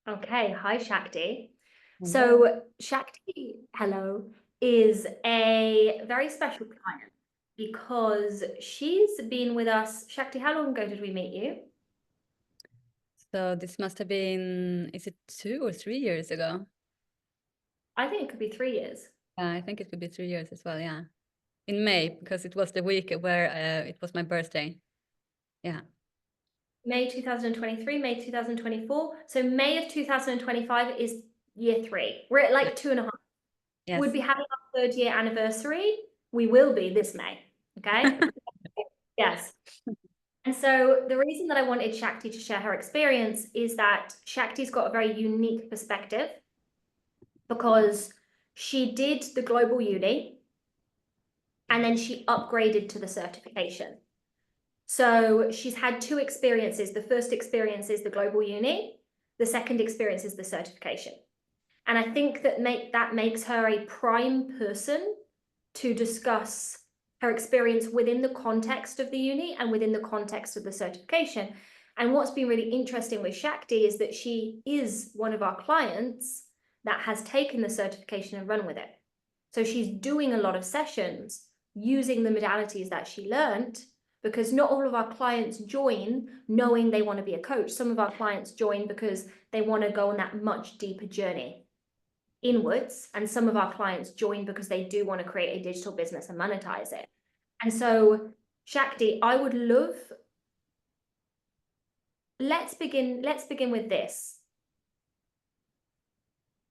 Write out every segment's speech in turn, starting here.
Okay, hi Shakti. Hello. So Shakti, hello, is a very special client because she's been with us. Shakti, how long ago did we meet you? So this must have been, is it 2 or 3 years ago? I think it could be 3 years. I think it could be 3 years as well, yeah. In May, because it was the week where it was my birthday. Yeah. May 2023, May 2024. So May of 2025 is year 3. We're at like 2.5. Yes. We'd be having our 3rd-year anniversary. We will be this May. Okay. Yes. And so the reason that I wanted Shakti to share her experience is that Shakti's got a very unique perspective because she did the global uni and then she upgraded to the certification. So she's had 2 experiences. The first experience is the global uni. The second experience is the certification. And I think that makes her a prime person to discuss her experience within the context of the uni and within the context of the certification. And what's been really interesting with Shakti is that she is one of our clients that has taken the certification and run with it. So she's doing a lot of sessions using the modalities that she learned, because not all of our clients join knowing they want to be a coach. Some of our clients join because they want to go on that much deeper journey inwards, and some of our clients join because they do want to create a digital business and monetize it. And so Shakti, I would love, let's begin with this.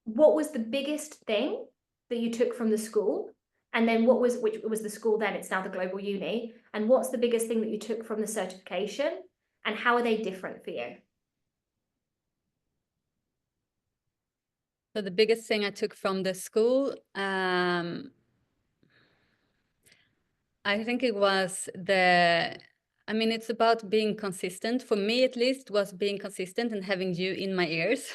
What was the biggest thing that you took from the school? And then which was the school then, it's now the global uni. And what's the biggest thing that you took from the certification? And how are they different for you? So the biggest thing I took from the school, I think it was it's about being consistent. For me, at least, was being consistent and having you in my ears.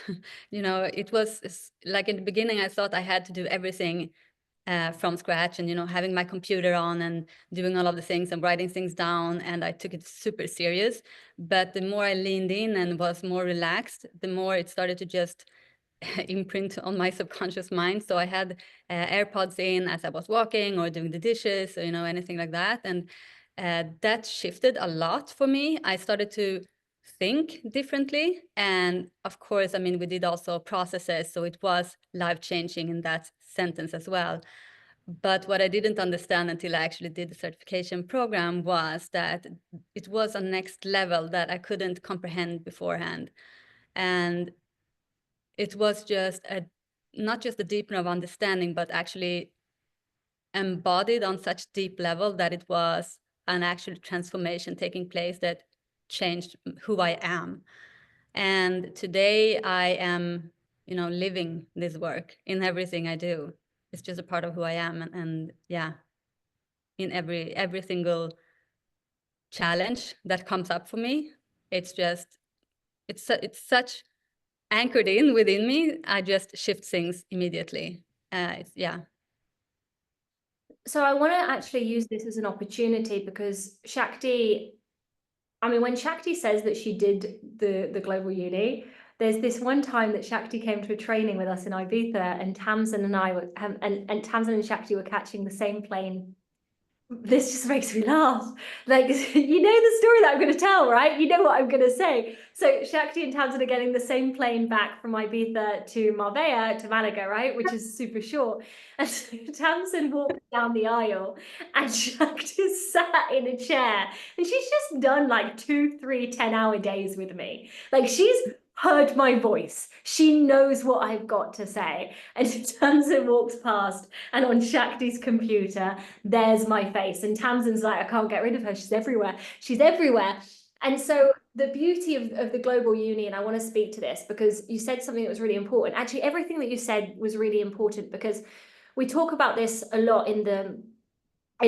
It was like in the beginning, I thought I had to do everything from scratch, and having my computer on and doing all of the things and writing things down, and I took it super serious. But the more I leaned in and was more relaxed, the more it started to just imprint on my subconscious mind. So I had AirPods in as I was walking or doing the dishes, or, anything like that. And that shifted a lot for me. I started to think differently. And of course, we did also processes. So it was life-changing in that sentence as well. But what I didn't understand until I actually did the certification program was that it was a next level that I couldn't comprehend beforehand. And it was just not just a deepening of understanding, but actually embodied on such deep level that it was an actual transformation taking place that changed who I am. And today I am, living this work in everything I do. It's just a part of who I am. And yeah, in every single challenge that comes up for me, it's such anchored in within me. I just shift things immediately. Yeah. So I want to actually use this as an opportunity because Shakti, when Shakti says that she did the global uni, there's this one time that Shakti came to a training with us in Ibiza, and Tamsin and I were, and Tamsin and Shakti were catching the same plane. This just makes me laugh. Like, you know the story that I'm going to tell, right? You know what I'm going to say. So Shakti and Tamsin are getting the same plane back from Ibiza to Marbella to Malaga, right? Which is super short. And so Tamsin walked down the aisle and Shakti sat in a chair. And she's just done like 2, 3, 10-hour days with me. Like, she's heard my voice. She knows what I've got to say. And Tamsin walks past, and on Shakti's computer, there's my face. And Tamsin's like, I can't get rid of her. She's everywhere. She's everywhere. And so the beauty of the global uni, and I want to speak to this because you said something that was really important. Actually, everything that you said was really important because we talk about this a lot in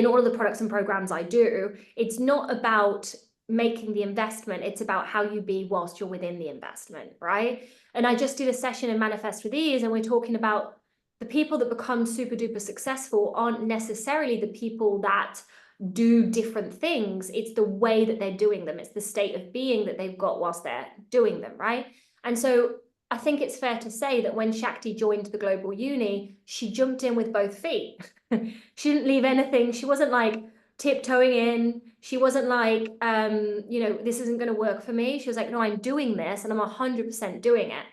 all of the products and programs I do. It's not about making the investment, it's about how you be whilst you're within the investment, right? And I just did a session in Manifest with Ease, and we're talking about the people that become super duper successful aren't necessarily the people that do different things. It's the way that they're doing them. It's the state of being that they've got whilst they're doing them, right? And so I think it's fair to say that when Shakti joined the Global Uni, she jumped in with both feet. She didn't leave anything. She wasn't like tiptoeing in. She wasn't like, this isn't going to work for me. She was like, no, I'm doing this and I'm 100% doing it.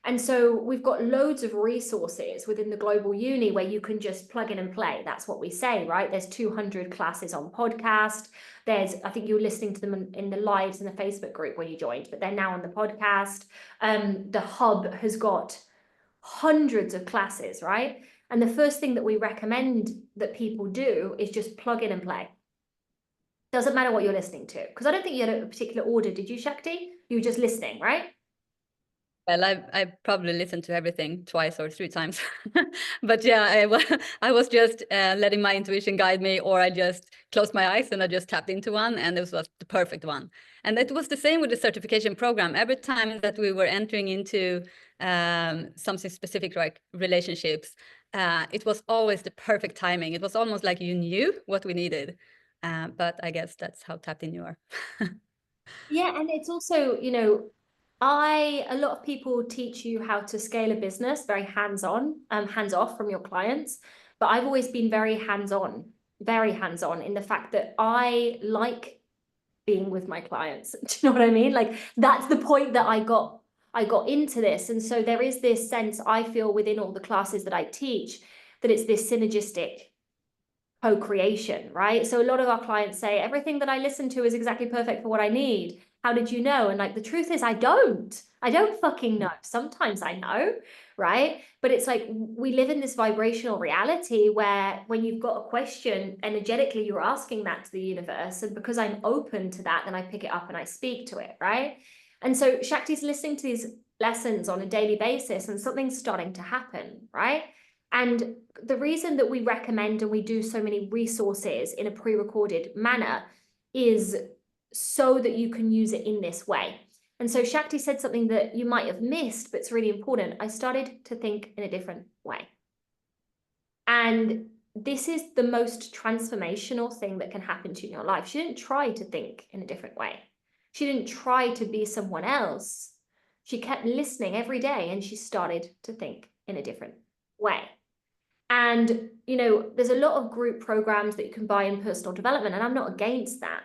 And so we've got loads of resources within the Global Uni where you can just plug in and play. That's what we say, right? There's 200 classes on podcast. I think you were listening to them in the lives in the Facebook group where you joined, but they're now on the podcast. The hub has got hundreds of classes, right? And the first thing that we recommend that people do is just plug in and play. Doesn't matter what you're listening to, because I don't think you had a particular order, did you, Shakti? You were just listening, right? Well, I probably listened to everything twice or 3 times, but yeah, I was just letting my intuition guide me, or I just closed my eyes and I just tapped into one, and this was the perfect one. And it was the same with the certification program. Every time that we were entering into something specific, like relationships, it was always the perfect timing. It was almost like you knew what we needed, but I guess that's how tapped in you are. Yeah, and it's also, a lot of people teach you how to scale a business very hands-on, hands off from your clients. But I've always been very hands-on in the fact that I like being with my clients. Do you know what I mean? Like that's the point that I got into this. And so there is this sense I feel within all the classes that I teach that it's this synergistic co-creation, right? So a lot of our clients say, everything that I listen to is exactly perfect for what I need. How did you know? And like, the truth is, I don't fucking know. Sometimes I know, right? But it's like, we live in this vibrational reality where when you've got a question, energetically, you're asking that to the universe. And because I'm open to that, then I pick it up and I speak to it, right? And so Shakti's listening to these lessons on a daily basis and something's starting to happen, right? And the reason that we recommend and we do so many resources in a pre-recorded manner is so that you can use it in this way. And so Shakti said something that you might have missed, but it's really important. I started to think in a different way. And this is the most transformational thing that can happen to you in your life. She didn't try to think in a different way. She didn't try to be someone else. She kept listening every day and she started to think in a different way. And, there's a lot of group programs that you can buy in personal development, and I'm not against that.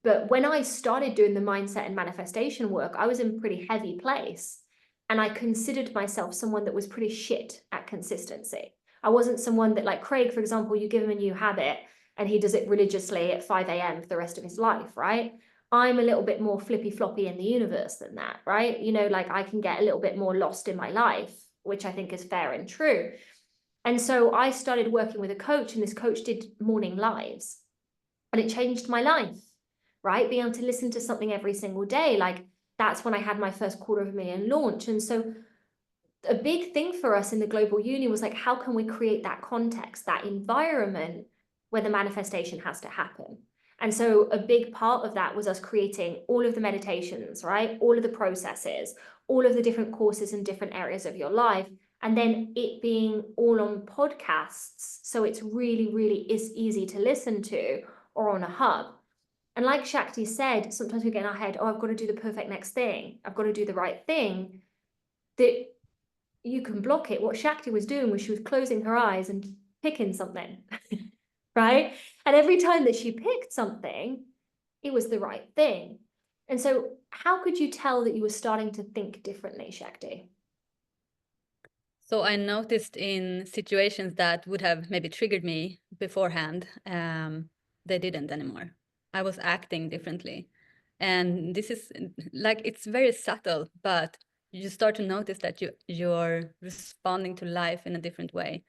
But when I started doing the mindset and manifestation work, I was in a pretty heavy place. And I considered myself someone that was pretty shit at consistency. I wasn't someone that, like Craig, for example, you give him a new habit and he does it religiously at 5 a.m. for the rest of his life, right? I'm a little bit more flippy floppy in the universe than that, right? Like I can get a little bit more lost in my life, which I think is fair and true. And so I started working with a coach, and this coach did morning lives, and it changed my life, right? Being able to listen to something every single day. Like that's when I had my first $250,000 launch. And so a big thing for us in the Global Uni was like, how can we create that context, that environment where the manifestation has to happen? And so a big part of that was us creating all of the meditations, right? All of the processes, all of the different courses in different areas of your life. And then it being all on podcasts. So it's really, really is easy to listen to, or on a hub. And like Shakti said, sometimes we get in our head, oh, I've got to do the perfect next thing. I've got to do the right thing. That you can block it. What Shakti was doing was she was closing her eyes and picking something, right? And every time that she picked something, it was the right thing. And so how could you tell that you were starting to think differently, Shakti? So I noticed in situations that would have maybe triggered me beforehand, they didn't anymore. I was acting differently. And this is like, it's very subtle, but you start to notice that you're responding to life in a different way.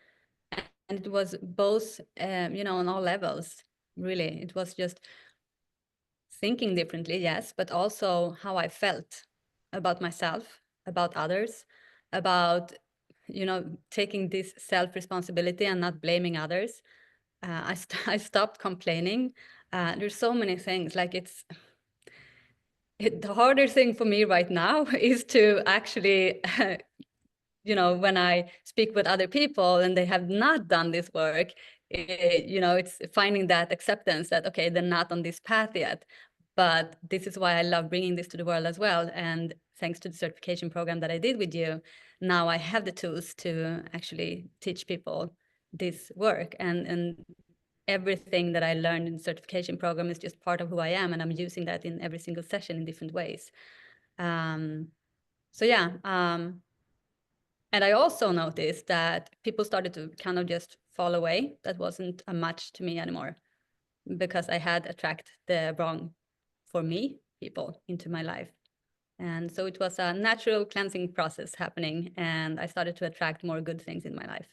And it was both, on all levels, really. It was just thinking differently, yes, but also how I felt about myself, about others, about taking this self-responsibility and not blaming others. I stopped complaining. There's so many things, like the harder thing for me right now is to actually, when I speak with other people and they have not done this work, it's finding that acceptance that, okay, they're not on this path yet. But this is why I love bringing this to the world as well. And thanks to the certification program that I did with you, now I have the tools to actually teach people this work. And everything that I learned in the certification program is just part of who I am, and I'm using that in every single session in different ways. So yeah, and I also noticed that people started to kind of just fall away. That wasn't a match to me anymore, because I had attracted the wrong, for me, people into my life. And so it was a natural cleansing process happening, and I started to attract more good things in my life.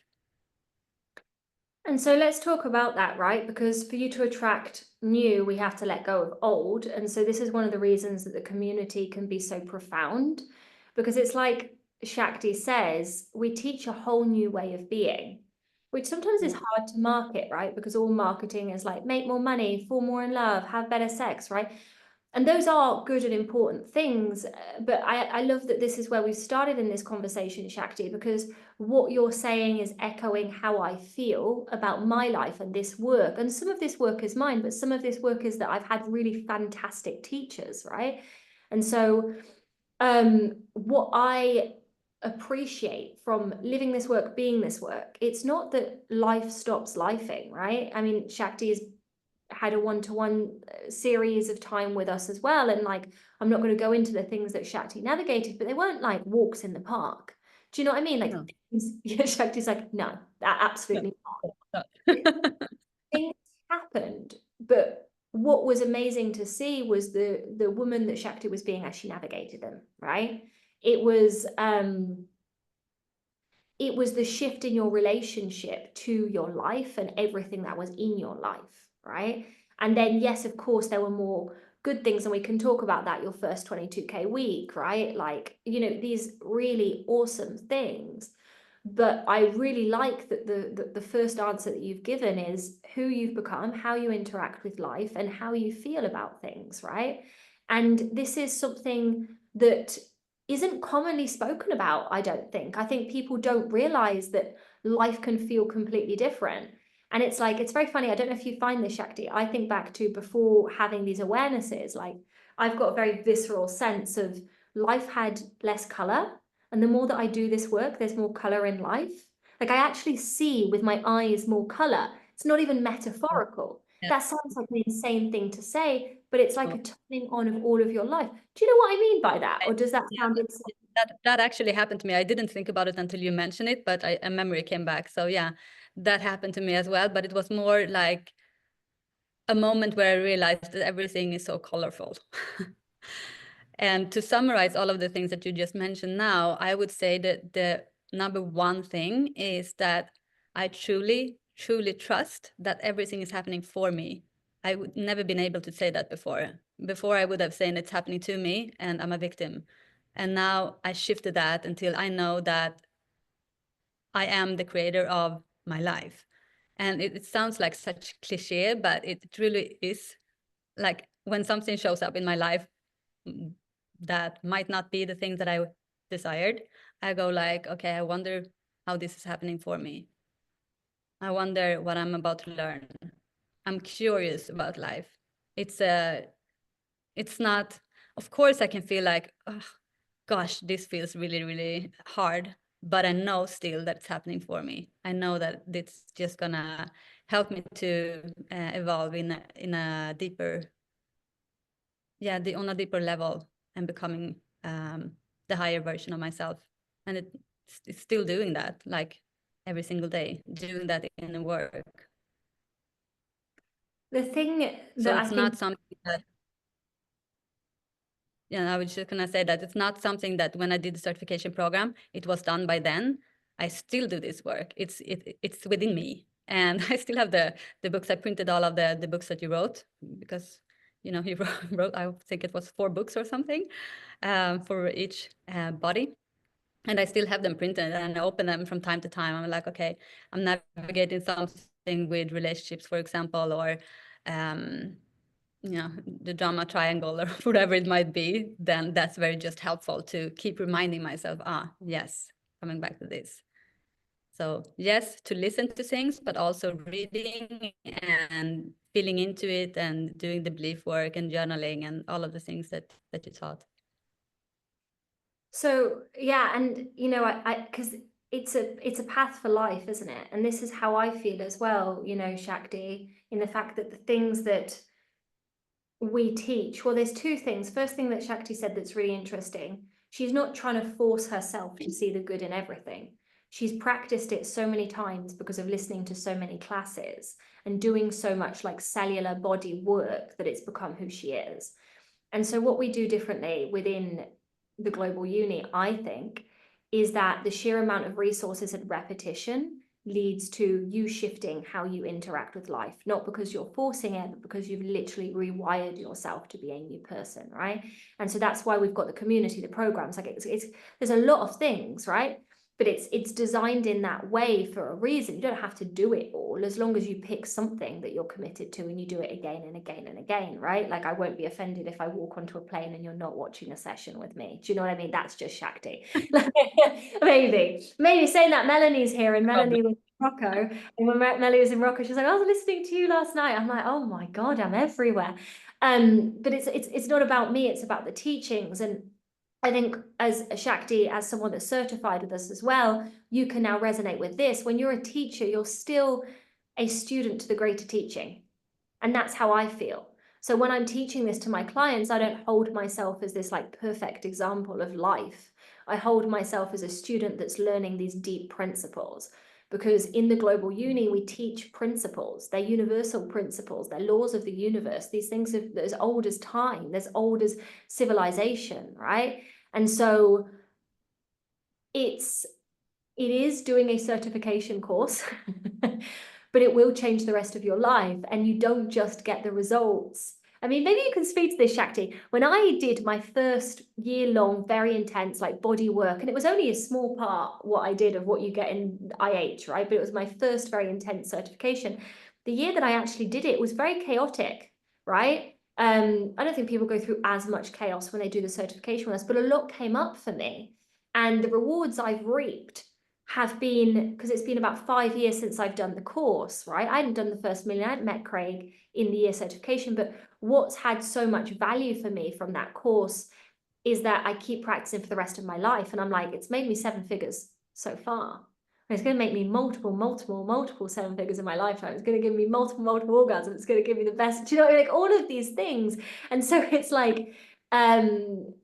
And so let's talk about that, right? Because for you to attract new, we have to let go of old. And so this is one of the reasons that the community can be so profound, because it's like Shakti says, we teach a whole new way of being, which sometimes is hard to market, right? Because all marketing is like, make more money, fall more in love, have better sex, right? And those are good and important things. But I love that this is where we started in this conversation, Shakti, because what you're saying is echoing how I feel about my life and this work. And some of this work is mine, but some of this work is that I've had really fantastic teachers, right? And so what I appreciate from living this work, being this work, it's not that life stops lifing, right? I mean, Shakti has had a one-to-one series of time with us as well, and like, I'm not going to go into the things that Shakti navigated, but they weren't like walks in the park. Do you know what I mean? Like, No. yeah, Shakti's like, no, that absolutely not. Things happened, but what was amazing to see was the woman that Shakti was being as she navigated them, right? It was the shift in your relationship to your life and everything that was in your life, right? And then, yes, of course, there were more good things, and we can talk about that, your first 22K week, right? Like, you know, these really awesome things. But I really like that the first answer that you've given is who you've become, how you interact with life, and how you feel about things, right? And this is something that isn't commonly spoken about, I don't think. I think people don't realize that life can feel completely different. And it's like, it's very funny. I don't know if you find this, Shakti. I think back to before having these awarenesses, like I've got a very visceral sense of life had less color. And the more that I do this work, there's more color in life. Like I actually see with my eyes more color. It's not even metaphorical. Yeah. That sounds like an insane thing to say, but it's like Oh. a turning on of all of your life. Do you know what I mean by that? Or does that sound insane? That actually happened to me. I didn't think about it until you mentioned it, but a memory came back. So yeah, that happened to me as well. But it was more like a moment where I realized that everything is so colorful. And to summarize all of the things that you just mentioned now, I would say that the number one thing is that I truly, truly trust that everything is happening for me. I would never been able to say that before. Before I would have said it's happening to me and I'm a victim. And now I shifted that until I know that I am the creator of my life. And it sounds like such cliche, but it really is. Like when something shows up in my life that might not be the thing that I desired, I go like, okay, I wonder how this is happening for me. I wonder what I'm about to learn. I'm curious about life. It's not, of course I can feel like, oh, gosh, this feels really, really hard, but I know still that it's happening for me. I know that it's just gonna help me to evolve in a deeper, on a deeper level, and becoming the higher version of myself. And it's still doing that, like every single day, doing that in the work. The thing So that I it's think not something that, I was just gonna say that it's not something that when I did the certification program, it was done by then. I still do this work. It's within me, and I still have the books. I printed all of the books that you wrote, because he wrote, I think it was 4 books or something, for each body. And I still have them printed, and I open them from time to time. I'm like, okay, I'm navigating something with relationships, for example, or the drama triangle or whatever it might be. Then that's very just helpful to keep reminding myself, yes, coming back to this. So yes, to listen to things, but also reading and feeling into it and doing the belief work and journaling and all of the things that you taught. So yeah, and you know, I because it's a path for life, isn't it? And this is how I feel as well, you know, Shakti, in the fact that the things that we teach, well, there's two things. First thing that Shakti said that's really interesting, she's not trying to force herself to see the good in everything. She's practiced it so many times because of listening to so many classes and doing so much like cellular body work that it's become who she is. And so what we do differently within the global uni, I think, is that the sheer amount of resources and repetition leads to you shifting how you interact with life, not because you're forcing it, but because you've literally rewired yourself to be a new person, right? And so that's why we've got the community, the programs, like it's there's a lot of things, right? But it's designed in that way for a reason. You don't have to do it all, as long as you pick something that you're committed to and you do it again and again and again, right? Like I won't be offended if I walk onto a plane and you're not watching a session with me. Do you know what I mean? That's just Shakti. Maybe saying that Melanie's here, and Melanie was in Morocco, and when Melanie was in Morocco, she was like, I was listening to you last night. I'm like, oh my God, I'm everywhere. But it's not about me, it's about the teachings. And I think as a Shakti, as someone that's certified with us as well, you can now resonate with this. When you're a teacher, you're still a student to the greater teaching. And that's how I feel. So when I'm teaching this to my clients, I don't hold myself as this like perfect example of life. I hold myself as a student that's learning these deep principles. Because in the global uni, we teach principles. They're universal principles. They're laws of the universe. These things are as old as time, as old as civilization, right? And so it is doing a certification course, but it will change the rest of your life. And you don't just get the results. I mean, maybe you can speak to this, Shakti. When I did my first year-long, very intense like body work, and it was only a small part what I did of what you get in IH, right? But it was my first very intense certification. The year that I actually did it was very chaotic, right? I don't think people go through as much chaos when they do the certification with us, but a lot came up for me. And the rewards I've reaped have been, because it's been about 5 years since I've done the course, right? I hadn't done the first million, I hadn't met Craig in the year certification, but what's had so much value for me from that course is that I keep practicing for the rest of my life. And I'm like, it's made me 7 figures so far. And it's going to make me multiple 7 figures in my lifetime. It's going to give me multiple orgasms. It's going to give me the best, you know, like all of these things. And so it's like, the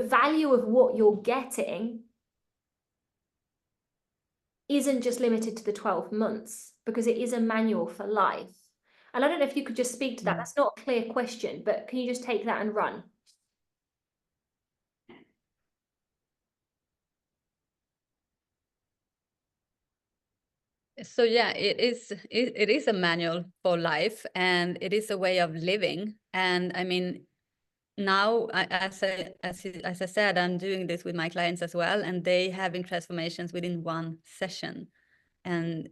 value of what you're getting isn't just limited to the 12 months, because it is a manual for life. And I don't know if you could just speak to that. That's not a clear question, but can you just take that and run? So yeah, it is a manual for life, and it is a way of living. And I mean, now as I said, I'm doing this with my clients as well, and they having transformations within one session. And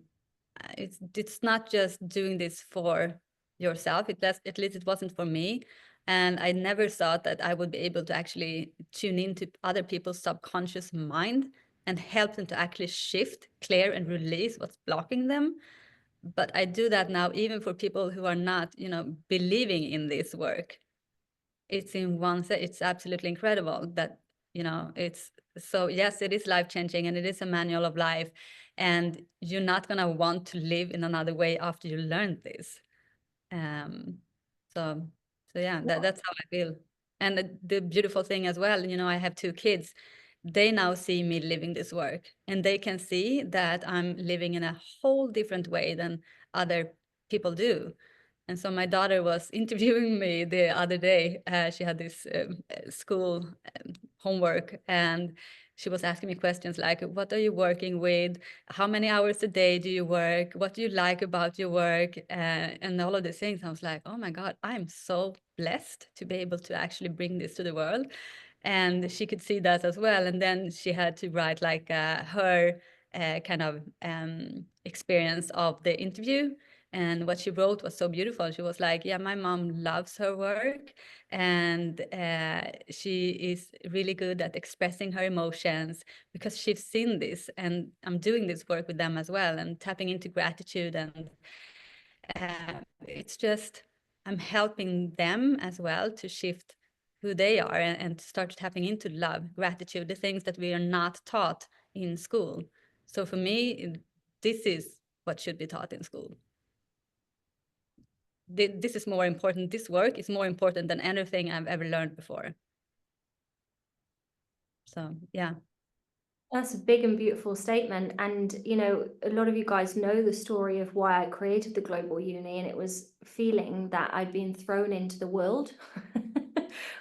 it's not just doing this for yourself. At least it wasn't for me. And I never thought that I would be able to actually tune into other people's subconscious mind and help them to actually shift, clear, and release what's blocking them. But I do that now even for people who are not, believing in this work. It's in one set. It's absolutely incredible that, it's so, yes, it is life-changing, and it is a manual of life. And you're not going to want to live in another way after you learned this. Um, so, so yeah, that's how I feel. And the beautiful thing as well, I have 2 kids. They now see me living this work, and they can see that I'm living in a whole different way than other people do. And so my daughter was interviewing me the other day. She had this school homework, and she was asking me questions like, what are you working with? How many hours a day do you work? What do you like about your work? And all of these things. I was like, oh my God, I'm so blessed to be able to actually bring this to the world. And she could see that as well. And then she had to write like her kind of experience of the interview. And what she wrote was so beautiful. She was like, yeah, my mom loves her work, and she is really good at expressing her emotions because she's seen this, and I'm doing this work with them as well, and tapping into gratitude. And it's just, I'm helping them as well to shift who they are, and start tapping into love, gratitude, the things that we are not taught in school. So for me, this is what should be taught in school. This is more important. This work is more important than anything I've ever learned before. So, yeah. That's a big and beautiful statement. And, you know, a lot of you guys know the story of why I created the Global Uni, and it was feeling that I'd been thrown into the world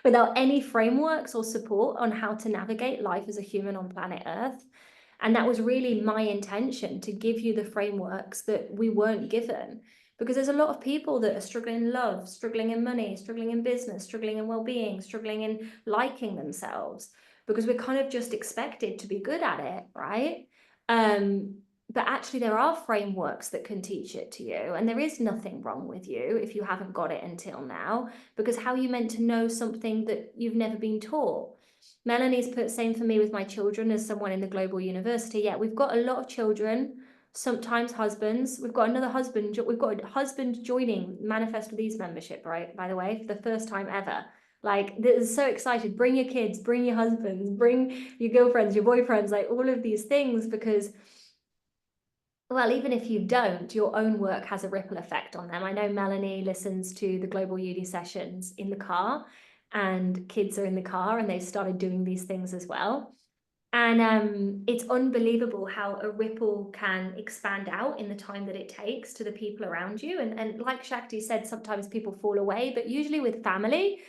without any frameworks or support on how to navigate life as a human on planet Earth. And that was really my intention, to give you the frameworks that we weren't given. Because there's a lot of people that are struggling in love, struggling in money, struggling in business, struggling in well-being, struggling in liking themselves, because we're kind of just expected to be good at it, right? But actually there are frameworks that can teach it to you, and there is nothing wrong with you if you haven't got it until now, because how are you meant to know something that you've never been taught? Melanie's put, same for me with my children as someone in the global university. Yeah, we've got a lot of children, sometimes husbands. We've got another husband. We've got a husband joining Manifest with Ease membership, right? By the way, for the first time ever. Like, this is so excited. Bring your kids, bring your husbands, bring your girlfriends, your boyfriends, like all of these things, because, well, even if you don't, your own work has a ripple effect on them. I know Melanie listens to the Global Uni sessions in the car, and kids are in the car and they've started doing these things as well. And it's unbelievable how a ripple can expand out in the time that it takes to the people around you. And like Shakti said, sometimes people fall away, but usually with family.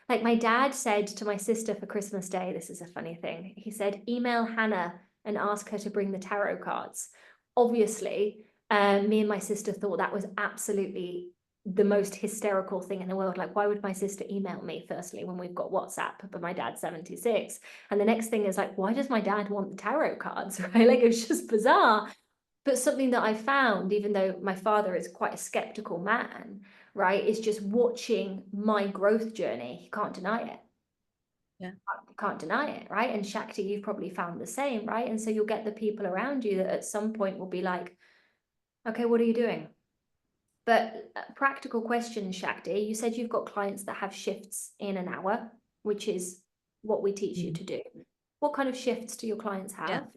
Like, my dad said to my sister for Christmas Day, this is a funny thing. He said, email Hannah and ask her to bring the tarot cards. Obviously, me and my sister thought that was absolutely the most hysterical thing in the world. Like, why would my sister email me, firstly, when we've got WhatsApp, but my dad's 76? And the next thing is like, why does my dad want the tarot cards, right? Like, it's just bizarre. But something that I found, even though my father is quite a skeptical man, right, is just watching my growth journey. He can't deny it. Yeah. You can't deny it, right? And Shakti, you've probably found the same, right? And so you'll get the people around you that at some point will be like, okay, what are you doing? But practical question, Shakti, you said you've got clients that have shifts in an hour, which is what we teach you to do. What kind of shifts do your clients have?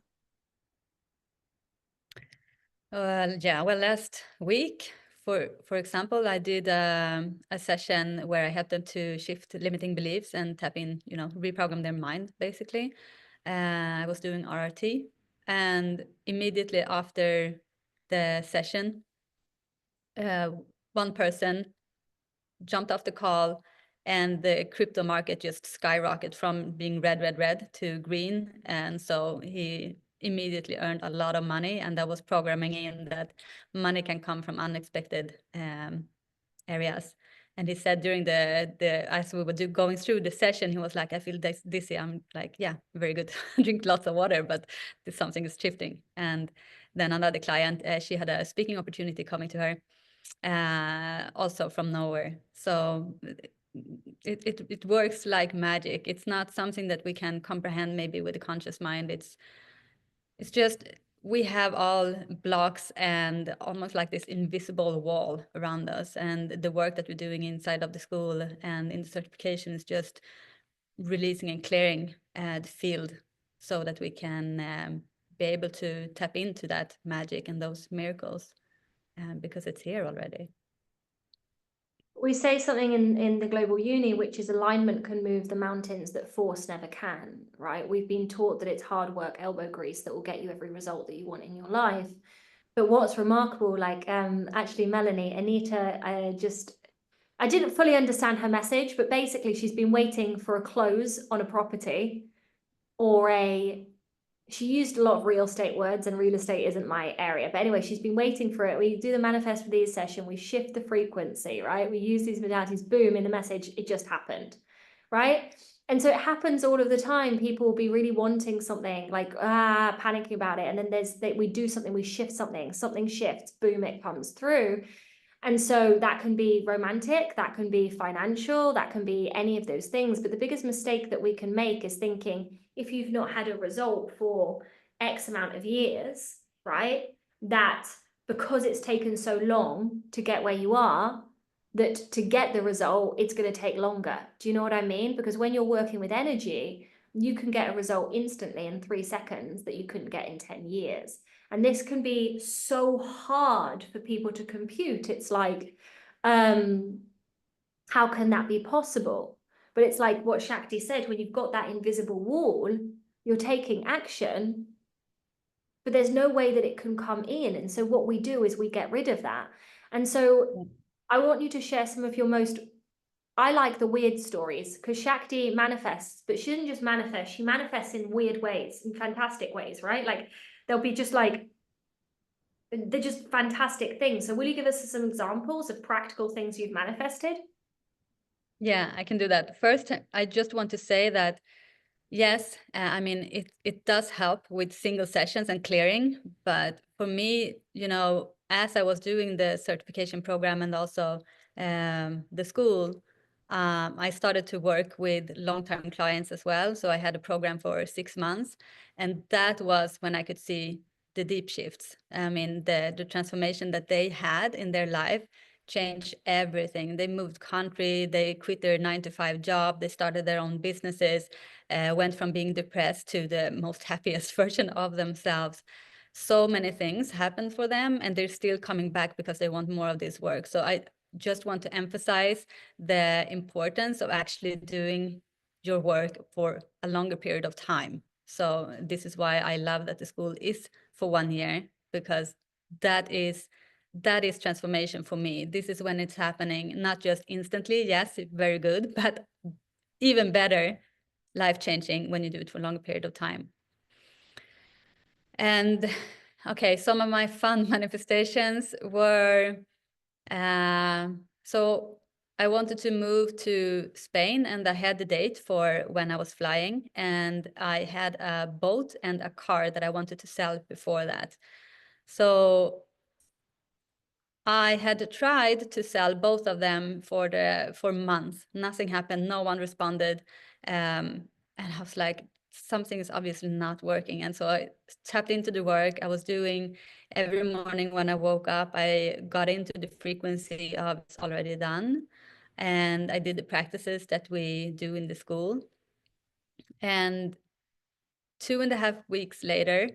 Yeah, well, last week, for example, I did a session where I helped them to shift limiting beliefs and tap in, you know, reprogram their mind, basically. I was doing RRT, and immediately after the session, one person jumped off the call, and the crypto market just skyrocketed from being red to green. And so he immediately earned a lot of money, and that was programming in that money can come from unexpected areas. And he said during the as we were going through the session, he was like, I feel dizzy. I'm like, yeah, very good. Drink lots of water, but something is shifting. And then another client, she had a speaking opportunity coming to her, also from nowhere. So it works like magic. It's not something that we can comprehend maybe with the conscious mind. It's just, we have all blocks and almost like this invisible wall around us, and the work that we're doing inside of the school and in the certification is just releasing and clearing the field so that we can be able to tap into that magic and those miracles, because it's here already. We say something in the Global Uni, which is alignment can move the mountains that force never can, right? We've been taught that it's hard work, elbow grease that will get you every result that you want in your life. But what's remarkable, like actually Melanie, Anita, I didn't fully understand her message, but basically she's been waiting for a close on a property, or she used a lot of real estate words, and real estate isn't my area. But anyway, she's been waiting for it. We do the Manifest with Ease session. We shift the frequency, right? We use these modalities, boom, in the message, it just happened, right? And so it happens all of the time. People will be really wanting something, like, panicking about it. And then we do something, we shift something shifts, boom, it comes through. And so that can be romantic, that can be financial, that can be any of those things. But the biggest mistake that we can make is thinking, if you've not had a result for X amount of years, right, that because it's taken so long to get where you are, that to get the result, it's going to take longer. Do you know what I mean? Because when you're working with energy, you can get a result instantly in 3 seconds that you couldn't get in 10 years. And this can be so hard for people to compute. It's like, how can that be possible? But it's like what Shakti said, when you've got that invisible wall, you're taking action, but there's no way that it can come in. And so what we do is we get rid of that. And so I want you to share some of your most, I like the weird stories, because Shakti manifests, but she didn't just manifest, she manifests in weird ways, in fantastic ways, right? Like they'll be just like, they're just fantastic things. So will you give us some examples of practical things you've manifested? Yeah, I can do that. First, I just want to say that yes, I mean, it does help with single sessions and clearing. But for me, you know, as I was doing the certification program and also the school, I started to work with long-term clients as well. So I had a program for 6 months, and that was when I could see the deep shifts. I mean, the transformation that they had in their life changed everything. They moved country, they quit their 9-to-5 job, they started their own businesses, went from being depressed to the most happiest version of themselves. So many things happened for them, and they're still coming back because they want more of this work. So I just want to emphasize the importance of actually doing your work for a longer period of time. So this is why I love that the school is for 1 year, because that is transformation for me. This is when it's happening, not just instantly. Yes, very good, but even better, life-changing when you do it for a longer period of time. And okay, some of my fun manifestations were, so I wanted to move to Spain, and I had the date for when I was flying, and I had a boat and a car that I wanted to sell before that. So I had tried to sell both of them for months. Nothing happened. No one responded. And I was like, something is obviously not working. And so I tapped into the work I was doing every morning when I woke up. I got into the frequency of it's already done. And I did the practices that we do in the school. And 2.5 weeks later,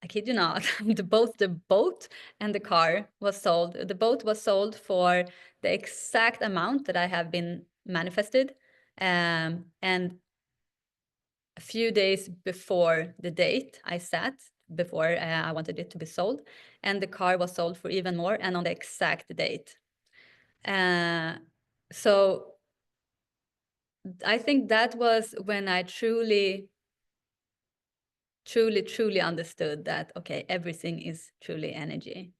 I kid you not, both the boat and the car was sold. The boat was sold for the exact amount that I have been manifested. And a few days before the date I set, before I wanted it to be sold, and the car was sold for even more and on the exact date. So I think that was when I truly understood that, okay, everything is truly energy.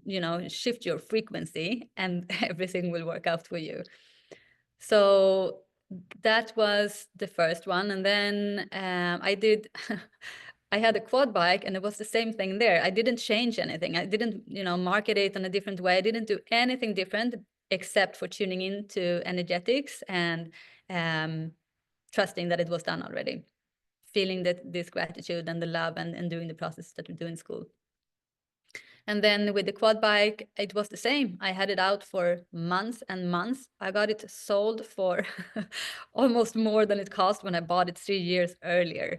You know, shift your frequency and everything will work out for you. So that was the first one. And then I did, I had a quad bike, and it was the same thing there. I didn't change anything. I didn't, you know, market it in a different way. I didn't do anything different except for tuning into energetics and trusting that it was done already. Feeling that this gratitude and the love and doing the process that we do in school. And then with the quad bike, it was the same. I had it out for months and months. I got it sold for almost more than it cost when I bought it 3 years earlier.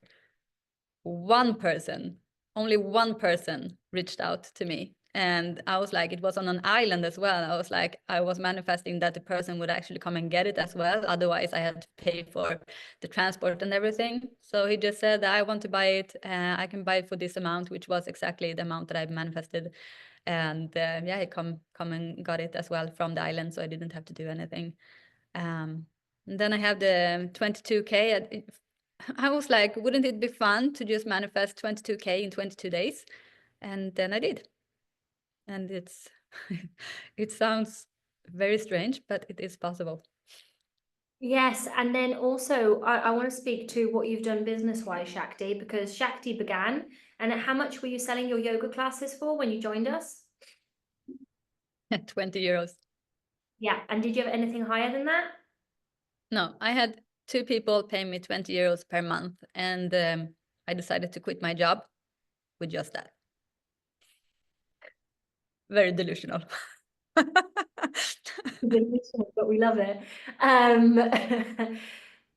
Only one person reached out to me. And I was like, it was on an island as well. I was like, I was manifesting that the person would actually come and get it as well. Otherwise, I had to pay for the transport and everything. So he just said, I want to buy it. I can buy it for this amount, which was exactly the amount that I manifested. And yeah, he come and got it as well from the island. So I didn't have to do anything. And then I have the 22K. I was like, wouldn't it be fun to just manifest 22K in 22 days? And then I did. And it's, it sounds very strange, but it is possible. Yes, and then also I want to speak to what you've done business-wise, Shakti, because Shakti began, and how much were you selling your yoga classes for when you joined us? 20 euros. Yeah, and did you have anything higher than that? No, I had 2 people pay me 20 euros per month, and I decided to quit my job with just that. Very delusional. But we love it.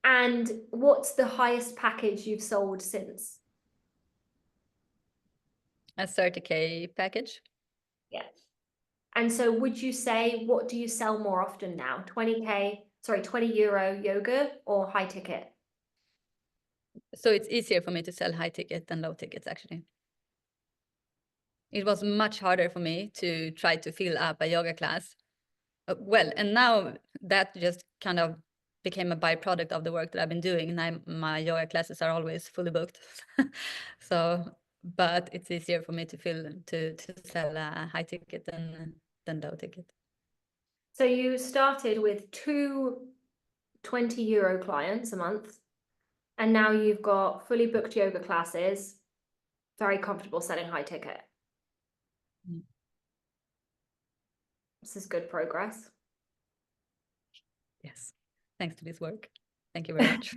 And what's the highest package you've sold since? A 30K package. Yeah. And so would you say, what do you sell more often now? 20K, sorry, 20 euro yoga or high ticket? So it's easier for me to sell high ticket than low tickets, actually. It was much harder for me to try to fill up a yoga class. Well, and now that just kind of became a byproduct of the work that I've been doing. And my yoga classes are always fully booked. So, but it's easier for me to sell a high ticket than low ticket. So you started with 20 euro clients a month, and now you've got fully booked yoga classes, very comfortable selling high ticket. Mm. This is good progress. Yes, thanks to this work. Thank you very much.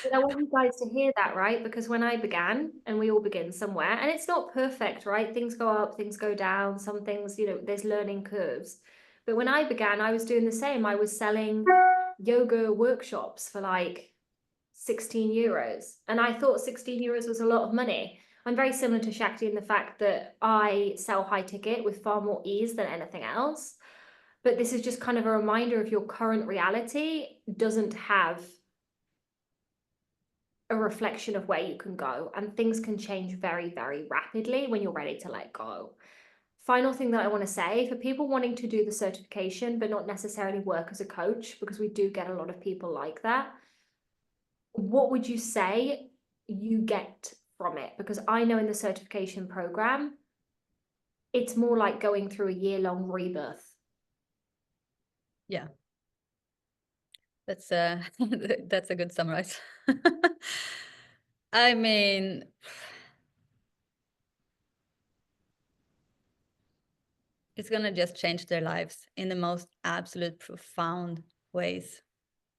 But I want you guys to hear that, right? Because when I began, and we all begin somewhere, and it's not perfect, right? Things go up, things go down, some things, there's learning curves. But when I began, I was doing the same. I was selling yoga workshops for like 16 euros. And I thought 16 euros was a lot of money. I'm very similar to Shakti in the fact that I sell high ticket with far more ease than anything else. But this is just kind of a reminder of your current reality doesn't have a reflection of where you can go, and things can change very, very rapidly when you're ready to let go. Final thing that I want to say for people wanting to do the certification but not necessarily work as a coach, because we do get a lot of people like that, what would you say you get from it? Because I know in the certification program, it's more like going through a year-long rebirth. Yeah, that's that's a good summarize. I mean, it's gonna just change their lives in the most absolute profound ways.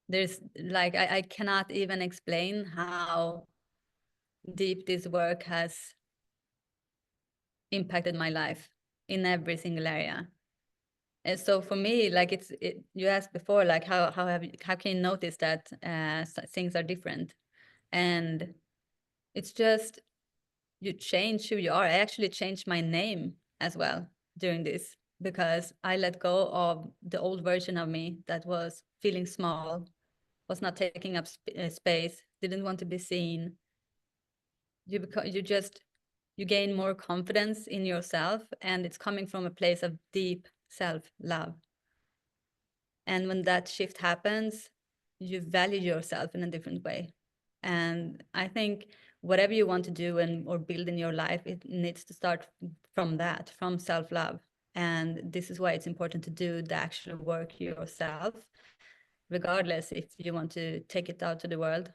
There's like, I cannot even explain how deep this work has impacted my life in every single area. And so for me, like you asked before, like how can you notice that things are different? And it's just, you change who you are. I actually changed my name as well during this, because I let go of the old version of me that was feeling small, was not taking up space, didn't want to be seen. You gain more confidence in yourself, and it's coming from a place of deep self-love. And when that shift happens, you value yourself in a different way. And I think whatever you want to do or build in your life, it needs to start from that, from self-love. And this is why it's important to do the actual work yourself, regardless if you want to take it out to the world,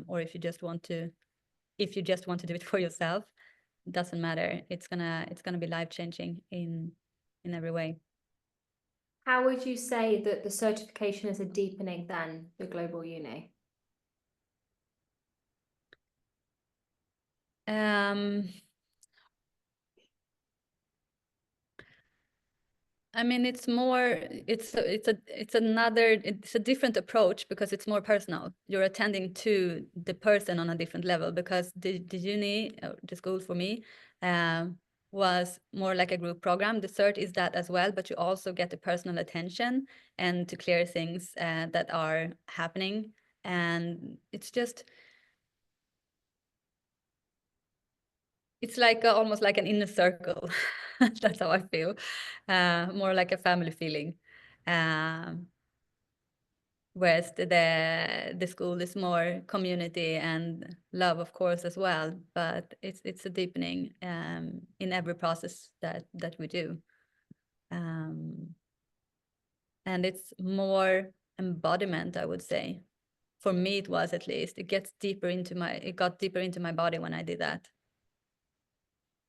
or if you just want to do it for yourself. It doesn't matter. It's gonna be life-changing in every way. How would you say that the certification is a deepening than the global uni? I mean, it's a different approach, because it's more personal. You're attending to the person on a different level, because the uni, the school for me, was more like a group program. The cert is that as well, but you also get the personal attention and to clear things that are happening. And it's like almost like an inner circle. That's how I feel. More like a family feeling. Whereas the school is more community and love, of course, as well. But it's a deepening in every process that we do. And it's more embodiment, I would say. For me, it was, at least. It got deeper into my body when I did that.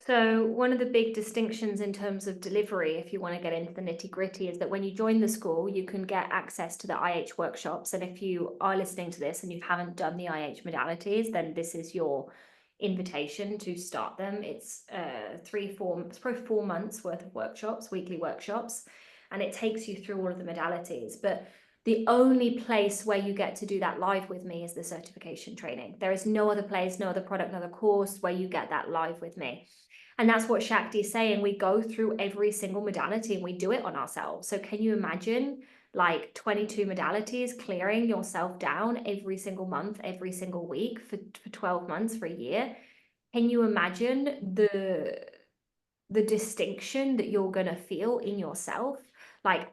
So one of the big distinctions in terms of delivery, if you want to get into the nitty-gritty, is that when you join the school, you can get access to the IH workshops. And if you are listening to this and you haven't done the IH modalities, then this is your invitation to start them. It's it's probably 4 months worth of workshops, weekly workshops, and it takes you through all of the modalities. But the only place where you get to do that live with me is the certification training. There is no other place, no other product, no other course where you get that live with me. And that's what Shakti is saying. We go through every single modality and we do it on ourselves. So can you imagine like 22 modalities, clearing yourself down every single month, every single week for 12 months, for a year? Can you imagine the distinction that you're going to feel in yourself? Like,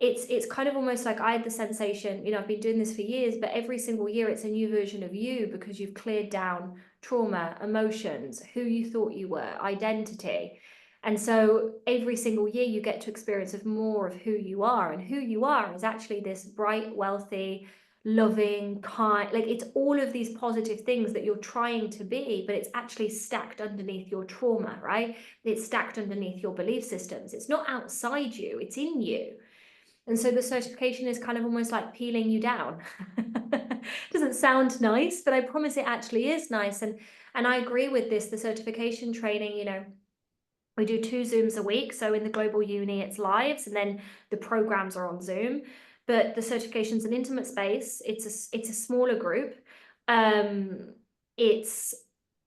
it's kind of almost like I had the sensation, you know, I've been doing this for years, but every single year it's a new version of you, because you've cleared down trauma, emotions, who you thought you were, identity. And so every single year you get to experience of more of who you are, and who you are is actually this bright, wealthy, loving, kind, like it's all of these positive things that you're trying to be, but it's actually stacked underneath your trauma, right? It's stacked underneath your belief systems. It's not outside you, it's in you. And so the certification is kind of almost like peeling you down. Doesn't sound nice, but I promise it actually is nice. And I agree with this. The certification training, you know, we do 2 Zooms a week. So in the Global Uni, it's lives, and then the programs are on Zoom. But the certification's an intimate space. It's a smaller group. It's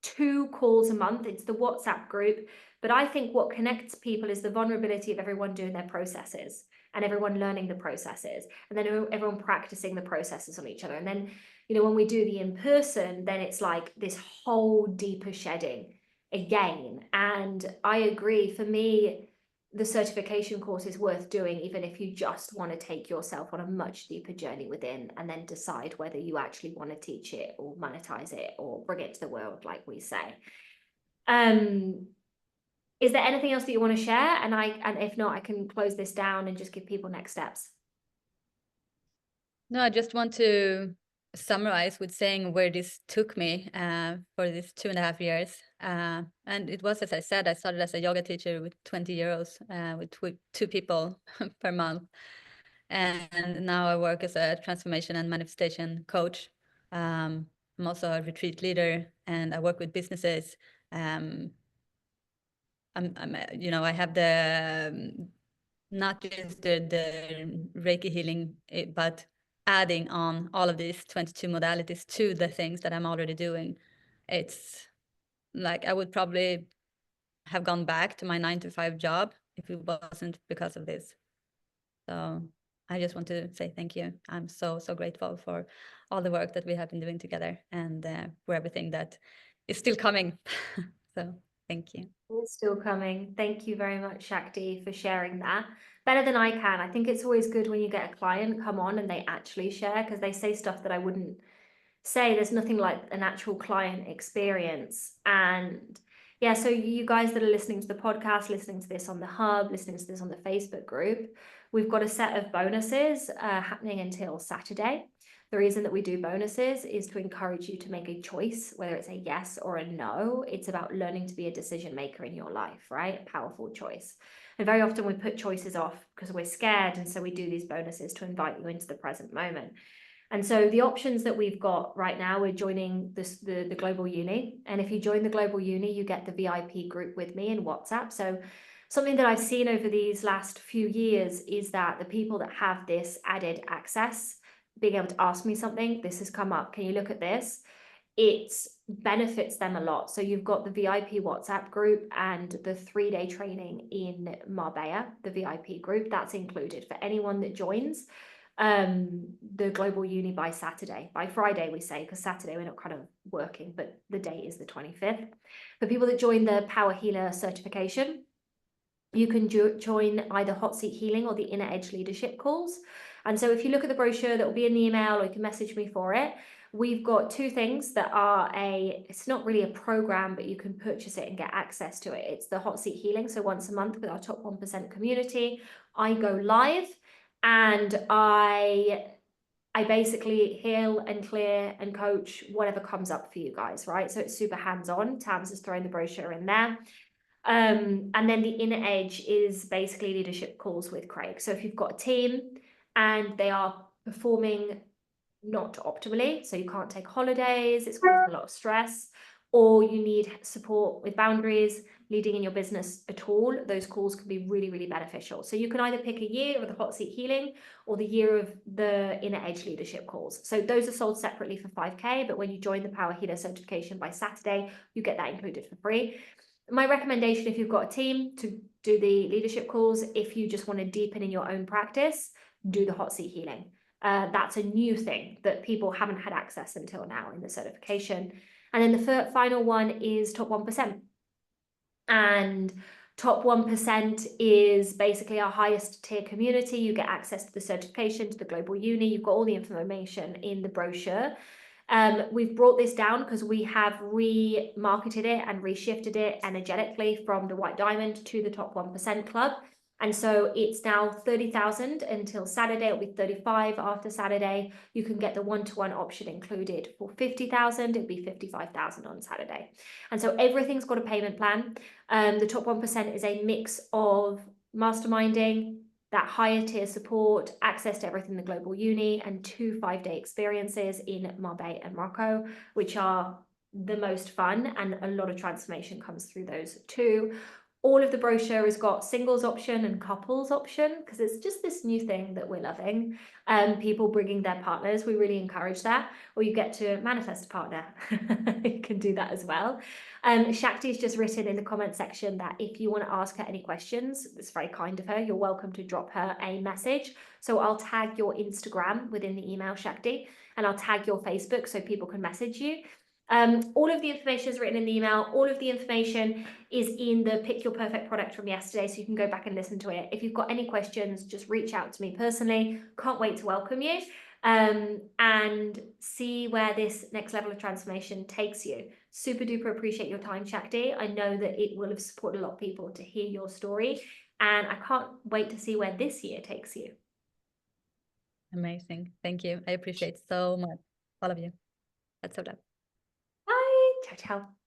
2 calls a month. It's the WhatsApp group. But I think what connects people is the vulnerability of everyone doing their processes, and everyone learning the processes, and then everyone practicing the processes on each other. And then, you know, when we do the in-person, then it's like this whole deeper shedding again. And I agree, for me, the certification course is worth doing, even if you just want to take yourself on a much deeper journey within, and then decide whether you actually want to teach it or monetize it or bring it to the world, like we say. Is there anything else that you want to share? And if not, I can close this down and just give people next steps. No, I just want to summarize with saying where this took me for these 2.5 years. And it was, as I said, I started as a yoga teacher with 20 euros with 2 people per month. And now I work as a transformation and manifestation coach. I'm also a retreat leader, and I work with businesses. You know, I have the not just the Reiki healing, but adding on all of these 22 modalities to the things that I'm already doing. It's like I would probably have gone back to my 9-to-5 job if it wasn't because of this. So I just want to say thank you. I'm so grateful for all the work that we have been doing together, and for everything that is still coming. So thank you. It's still coming. Thank you very much, Shakti, for sharing that. Better than I can. I think it's always good when you get a client come on and they actually share, because they say stuff that I wouldn't say. There's nothing like an actual client experience. And yeah, so you guys that are listening to the podcast, listening to this on the hub, listening to this on the Facebook group, we've got a set of bonuses happening until Saturday. The reason that we do bonuses is to encourage you to make a choice, whether it's a yes or a no. It's about learning to be a decision maker in your life, right? A powerful choice. And very often we put choices off because we're scared. And so we do these bonuses to invite you into the present moment. And so the options that we've got right now, we're joining the Global Uni. And if you join the Global Uni, you get the VIP group with me in WhatsApp. So something that I've seen over these last few years is that the people that have this added access, being able to ask me something, this has come up, can you look at this? It benefits them a lot. So you've got the VIP WhatsApp group and the 3-day training in Marbella, the VIP group, that's included for anyone that joins the Global Uni by Friday we say, because Saturday we're not kind of working, but the date is the 25th. For people that join the Power Healer certification, you can join either Hot Seat Healing or the Inner Edge Leadership calls. And so if you look at the brochure that will be in the email, or you can message me for it, we've got 2 things that are it's not really a program, but you can purchase it and get access to it. It's the Hot Seat Healing. So once a month with our top 1% community, I go live and I basically heal and clear and coach whatever comes up for you guys, right? So it's super hands-on. Tams has thrown the brochure in there. And then the Inner Edge is basically leadership calls with Craig. So if you've got a team and they are performing not optimally, so you can't take holidays, it's causing a lot of stress, or you need support with boundaries, leading in your business at all, those calls can be really, really beneficial. So you can either pick a year of the hot seat healing or the year of the inner edge leadership calls. So those are sold separately for 5K, but when you join the Power Healer certification by Saturday, you get that included for free. My recommendation, if you've got a team, to do the leadership calls. If you just want to deepen in your own practice, do the hot seat healing. That's a new thing that people haven't had access until now in the certification. And then the final one is top 1%. And top 1% is basically our highest tier community. You get access to the certification, to the global uni. You've got all the information in the brochure. We've brought this down because we have remarketed it and reshifted it energetically from the White Diamond to the top 1% club. And so it's now 30,000 until Saturday. It'll be 35 after Saturday. You can get the one-to-one option included for 50,000. It'll be 55,000 on Saturday. And so everything's got a payment plan. The top 1% is a mix of masterminding, that higher tier support, access to everything in the global uni, and 2 5-day experiences in Marbella and Morocco, which are the most fun, and a lot of transformation comes through those too. All of the brochure has got singles option and couples option, because it's just this new thing that we're loving. People bringing their partners, we really encourage that. Or you get to manifest a partner. You can do that as well. Shakti's just written in the comment section that if you want to ask her any questions, it's very kind of her, you're welcome to drop her a message. So I'll tag your Instagram within the email, Shakti, and I'll tag your Facebook so people can message you. All of the information is written in the email. All of the information is in the Pick Your Perfect product from yesterday, so you can go back and listen to it. If you've got any questions, just reach out to me personally. Can't wait to welcome you and see where this next level of transformation takes you. Super duper appreciate your time, Shakti. I know that it will have supported a lot of people to hear your story, and I can't wait to see where this year takes you. Amazing. Thank you. I appreciate so much all of you. That's so done. Bye. Ciao, ciao.